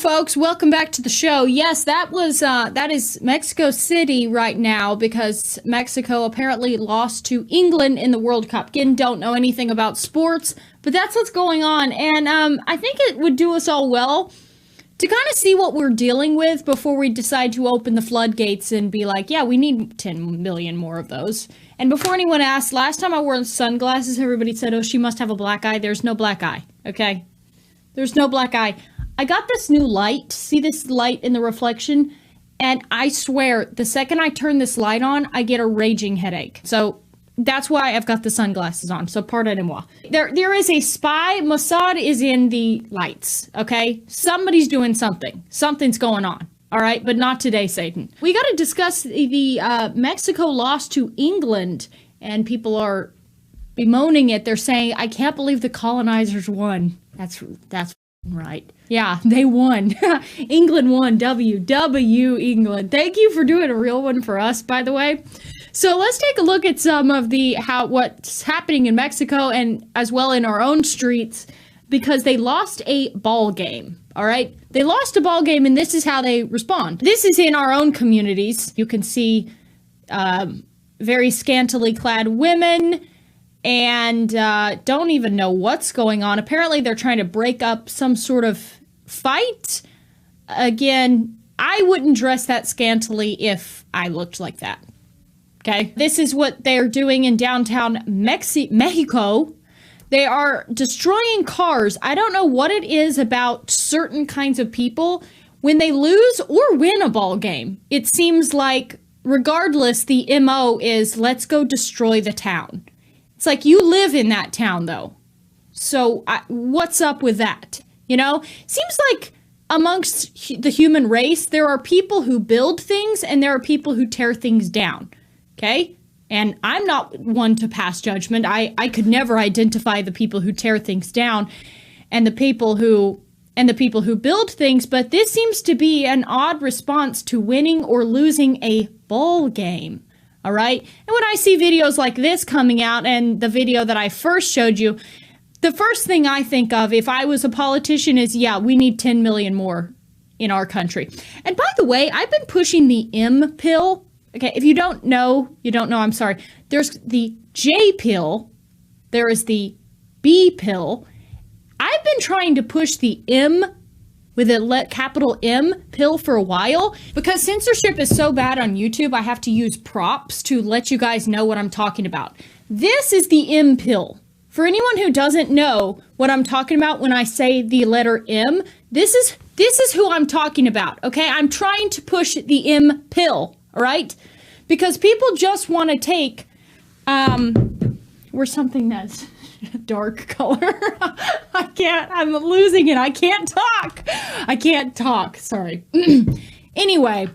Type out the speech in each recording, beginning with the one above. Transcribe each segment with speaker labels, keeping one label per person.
Speaker 1: folks, welcome back to the show. Yes, that is Mexico City right now because Mexico apparently lost to England in the World Cup. Again, don't know anything about sports, but that's what's going on. And I think it would do us all well to kind of see what we're dealing with before we decide to open the floodgates and be like, yeah, we need 10 million more of those. And before anyone asks, last time I wore sunglasses, everybody said, oh, she must have a black eye. There's no black eye, okay? There's no black eye. I got this new light. See this light in the reflection? And I swear, the second I turn this light on, I get a raging headache. So that's why I've got the sunglasses on. So pardonnez-moi. There is a spy. Mossad is in the lights, okay? Somebody's doing something. Something's going on, all right? But not today, Satan. We got to discuss the Mexico loss to England, and people are bemoaning it. They're saying, I can't believe the colonizers won. That's right. Yeah, they won. England won. W England. Thank you for doing a real one for us, by the way. So let's take a look at some of what's happening in Mexico and as well in our own streets, because they lost a ball game. All right. They lost a ball game, and this is how they respond. This is in our own communities. You can see very scantily clad women and don't even know what's going on. Apparently, they're trying to break up some sort of fight. Again, I wouldn't dress that scantily if I looked like that. Okay? This is what they're doing in downtown Mexico. They are destroying cars. I don't know what it is about certain kinds of people. When they lose or win a ball game, it seems like, regardless, the MO is, let's go destroy the town. It's like, you live in that town, though. So what's up with that? You know, seems like amongst the human race, there are people who build things and there are people who tear things down. Okay? And I'm not one to pass judgment. I could never identify the people who tear things down and the people who build things, but this seems to be an odd response to winning or losing a ball game. All right. And when I see videos like this coming out and the video that I first showed you, the first thing I think of if I was a politician is, yeah, we need 10 million more in our country. And by the way, I've been pushing the M pill. Okay. If you don't know, I'm sorry. There's the J pill. There is the B pill. I've been trying to push the M with a capital M pill for a while, because censorship is so bad on YouTube, I have to use props to let you guys know what I'm talking about. This is the M pill. For anyone who doesn't know what I'm talking about when I say the letter M, this is who I'm talking about, okay? I'm trying to push the M pill, all right? Because people just want to take, or something that's dark color. I'm losing it. I can't talk. Sorry. Anyway,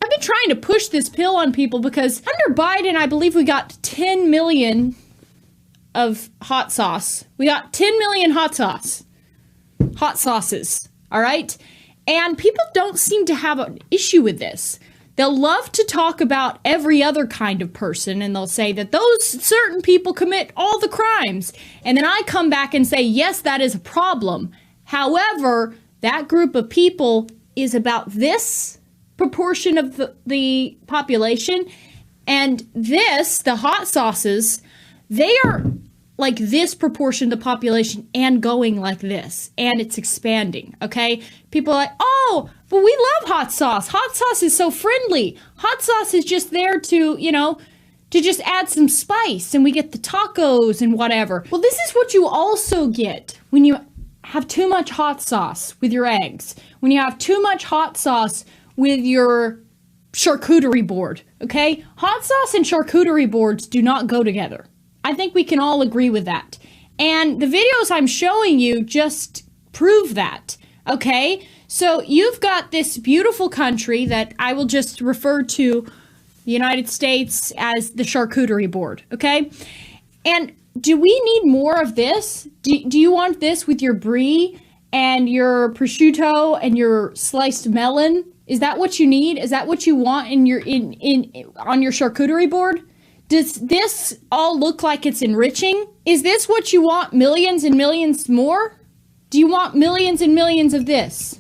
Speaker 1: I've been trying to push this pill on people because under Biden, I believe we got 10 million of hot sauce. We got 10 million hot sauces. All right. And people don't seem to have an issue with this. They'll love to talk about every other kind of person, and they'll say that those certain people commit all the crimes. And then I come back and say, yes, that is a problem. However, that group of people is about this proportion of the population. And the hot sauces, they are like this proportion of the population and going like this. And it's expanding, okay? People are like, oh, but we love hot sauce. Hot sauce is so friendly. Hot sauce is just there to, to just add some spice. And we get the tacos and whatever. Well, this is what you also get when you have too much hot sauce with your eggs. When you have too much hot sauce with your charcuterie board, okay? Hot sauce and charcuterie boards do not go together. I think we can all agree with that. And the videos I'm showing you just prove that, okay? So you've got this beautiful country that I will just refer to the United States as the charcuterie board, okay? And do we need more of this? Do you want this with your brie and your prosciutto and your sliced melon? Is that what you need? Is that what you want on your charcuterie board? Does this all look like it's enriching? Is this what you want, millions and millions more? Do you want millions and millions of this?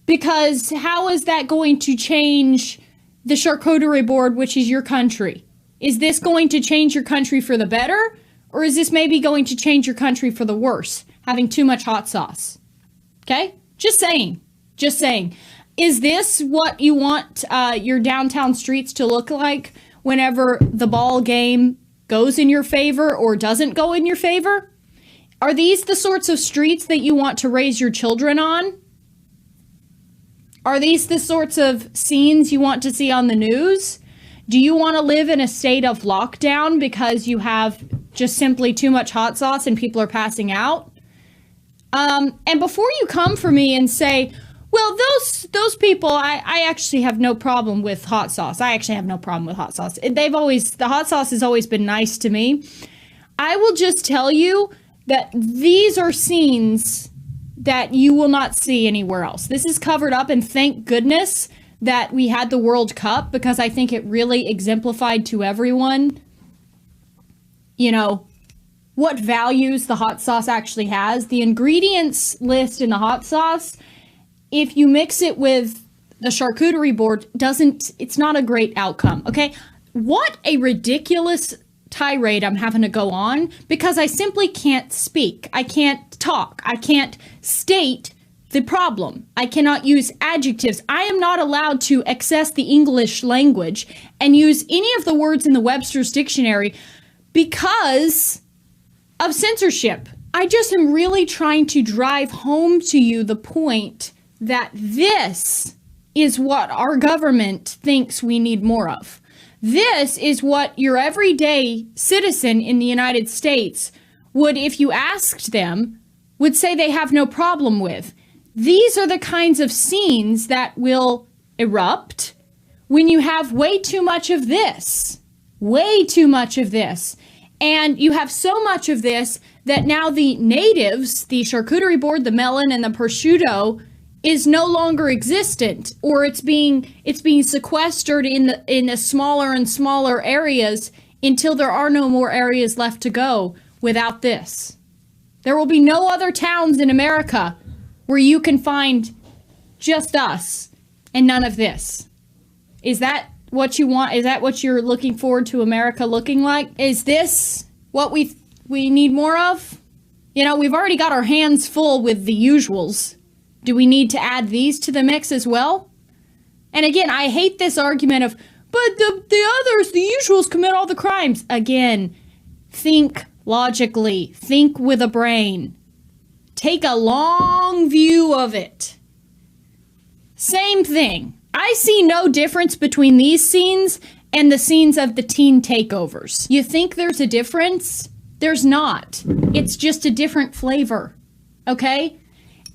Speaker 1: Because how is that going to change the charcuterie board, which is your country? Is this going to change your country for the better? Or is this maybe going to change your country for the worse, having too much hot sauce? Okay? Just saying. Just saying. Is this what you want your downtown streets to look like whenever the ball game goes in your favor or doesn't go in your favor? Are these the sorts of streets that you want to raise your children on? Are these the sorts of scenes you want to see on the news? Do you want to live in a state of lockdown because you have just simply too much hot sauce and people are passing out? And before you come for me and say, well, those people, I actually have no problem with hot sauce. I actually have no problem with hot sauce. The hot sauce has always been nice to me. I will just tell you that these are scenes that you will not see anywhere else. This is covered up, and thank goodness that we had the World Cup, because I think it really exemplified to everyone, you know, what values the hot sauce actually has. The ingredients list in the hot sauce, if you mix it with the charcuterie board, it's not a great outcome, okay? What a ridiculous tirade I'm having to go on, because I simply can't speak. I can't talk. I can't state the problem. I cannot use adjectives. I am not allowed to access the English language and use any of the words in the Webster's Dictionary because of censorship. I just am really trying to drive home to you the point that this is what our government thinks we need more of. This is what your everyday citizen in the United States would, if you asked them, would say they have no problem with. These are the kinds of scenes that will erupt when you have way too much of this. Way too much of this. And you have so much of this that now the natives, the charcuterie board, the melon, and the prosciutto is no longer existent, or it's being sequestered in the smaller and smaller areas until there are no more areas left to go without this. There will be no other towns in America where you can find just us and none of this. Is that what you want? Is that what you're looking forward to America looking like? Is this what we need more of? You know, we've already got our hands full with the usuals. Do we need to add these to the mix as well? And again, I hate this argument of, but the others, the usuals, commit all the crimes. Again, think logically. Think with a brain. Take a long view of it. Same thing. I see no difference between these scenes and the scenes of the teen takeovers. You think there's a difference? There's not. It's just a different flavor. Okay?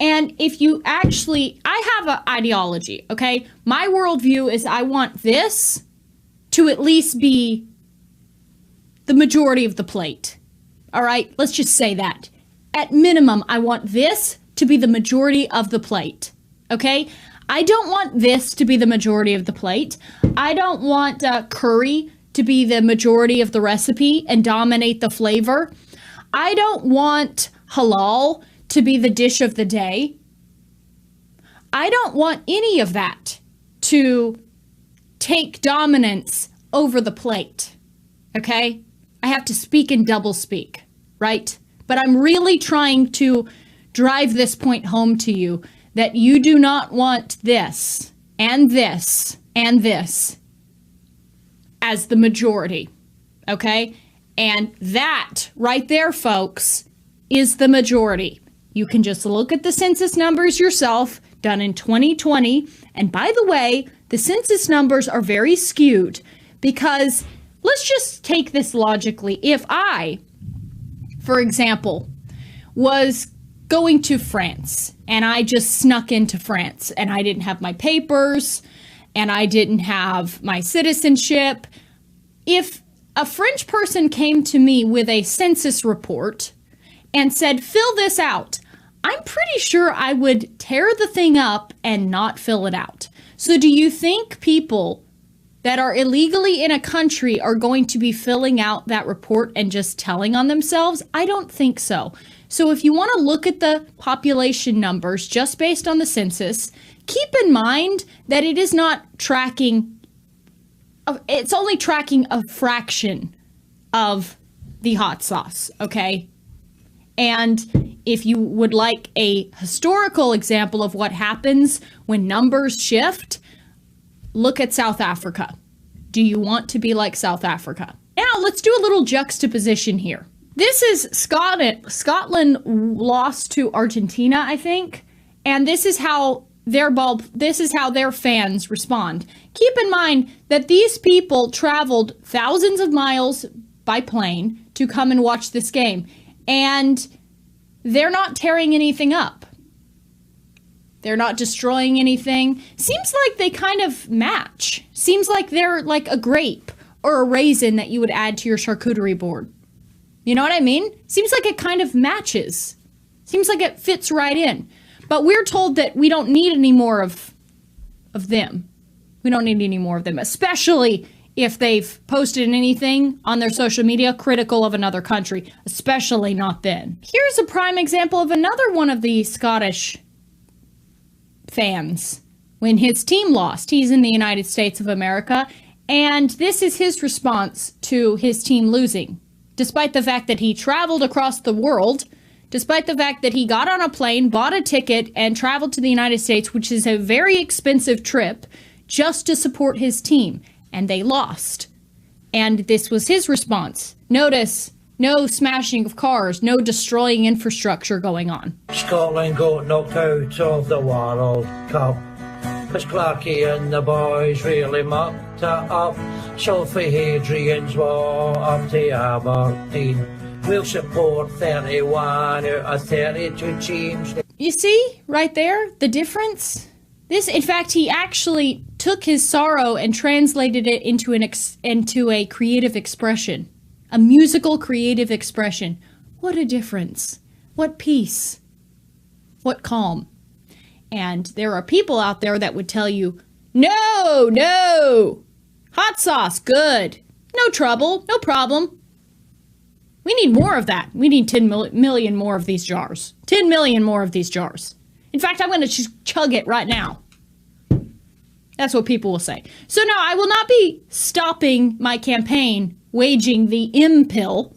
Speaker 1: And if you actually, I have an ideology, okay? My worldview is I want this to at least be the majority of the plate. All right? Let's just say that. At minimum, I want this to be the majority of the plate. Okay? I don't want this to be the majority of the plate. I don't want curry to be the majority of the recipe and dominate the flavor. I don't want halal to be the dish of the day. I don't want any of that to take dominance over the plate. Okay? I have to speak in double speak, right? But I'm really trying to drive this point home to you that you do not want this and this and this as the majority, okay? And that right there, folks, is the majority. You can just look at the census numbers yourself, done in 2020. And by the way, the census numbers are very skewed because let's just take this logically. If I, for example, was going to France and I just snuck into France and I didn't have my papers and I didn't have my citizenship, if a French person came to me with a census report and said, fill this out, I'm pretty sure I would tear the thing up and not fill it out. So do you think people that are illegally in a country are going to be filling out that report and just telling on themselves? I don't think so. So if you want to look at the population numbers just based on the census, keep in mind that it is not tracking, it's only tracking a fraction of the hot sauce, okay? And if you would like a historical example of what happens when numbers shift, look at South Africa. Do you want to be like South Africa? Now, let's do a little juxtaposition here. This is Scotland. Scotland lost to Argentina, I think, and this is how their fans respond. Keep in mind that these people traveled thousands of miles by plane to come and watch this game, and they're not tearing anything up. They're not destroying anything. Seems like they kind of match. Seems like they're like a grape or a raisin that you would add to your charcuterie board. You know what I mean? Seems like it kind of matches. Seems like it fits right in. But we're told that we don't need any more of them. We don't need any more of them, especially if they've posted anything on their social media critical of another country, especially not then. Here's a prime example of another one of the Scottish fans when his team lost. He's in the United States of America, and this is his response to his team losing. Despite the fact that he traveled across the world, despite the fact that he got on a plane, bought a ticket, and traveled to the United States, which is a very expensive trip, just to support his team, and they lost. And this was his response. Notice, no smashing of cars, no destroying infrastructure going on.
Speaker 2: Scotland got knocked out of the World Cup, 'cause Clarkie and the boys really mucked it up. Sophie Hadrian's war up to Aberdeen. We'll support 31 out of 32 teams.
Speaker 1: You see, right there, the difference? This, in fact, he actually took his sorrow and translated it into a creative expression. A musical creative expression. What a difference. What peace. What calm. And there are people out there that would tell you, no, hot sauce, good. No trouble, no problem. We need more of that. We need 10 million more of these jars. 10 million more of these jars. In fact, I'm going to just chug it right now. That's what people will say. So no, I will not be stopping my campaign waging the M pill,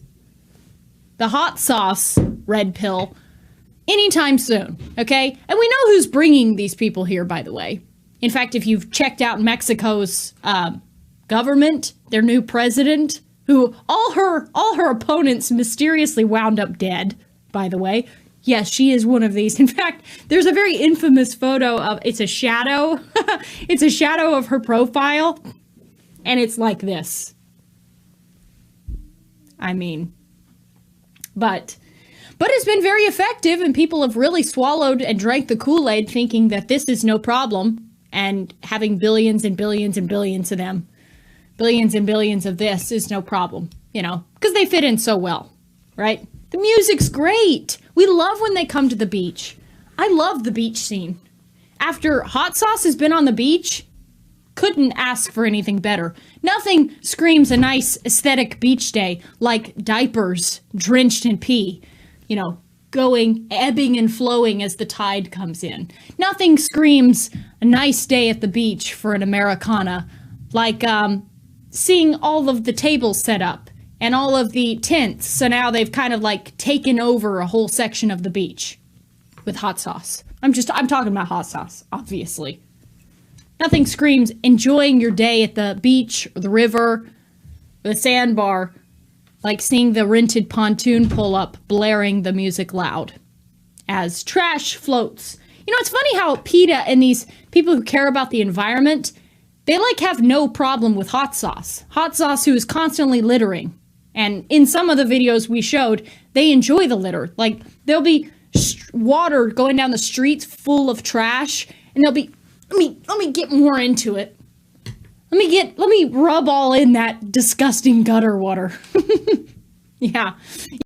Speaker 1: the hot sauce red pill, anytime soon, okay? And we know who's bringing these people here, by the way. In fact, if you've checked out Mexico's government, their new president, who all her opponents mysteriously wound up dead, by the way. Yes, she is one of these. In fact, there's a very infamous photo of, it's a shadow. It's a shadow of her profile. And it's like this. I mean, but it's been very effective, and people have really swallowed and drank the Kool-Aid thinking that this is no problem, and having billions and billions and billions of them, billions and billions of this is no problem, you know, because they fit in so well, right? The music's great. We love when they come to the beach. I love the beach scene. After hot sauce has been on the beach, couldn't ask for anything better. Nothing screams a nice aesthetic beach day like diapers drenched in pee, you know, going, ebbing and flowing as the tide comes in. Nothing screams a nice day at the beach for an Americana like seeing all of the tables set up and all of the tents. So now they've kind of like taken over a whole section of the beach with hot sauce. I'm talking about hot sauce, obviously. Nothing screams enjoying your day at the beach or the river or the sandbar like seeing the rented pontoon pull up, blaring the music loud as trash floats. You know, it's funny how PETA and these people who care about the environment, they like have no problem with hot sauce. Hot sauce who is constantly littering. And in some of the videos we showed, they enjoy the litter. Like, there'll be water going down the streets full of trash, and they'll be, let me get more into it. Let me rub all in that disgusting gutter water. Yeah.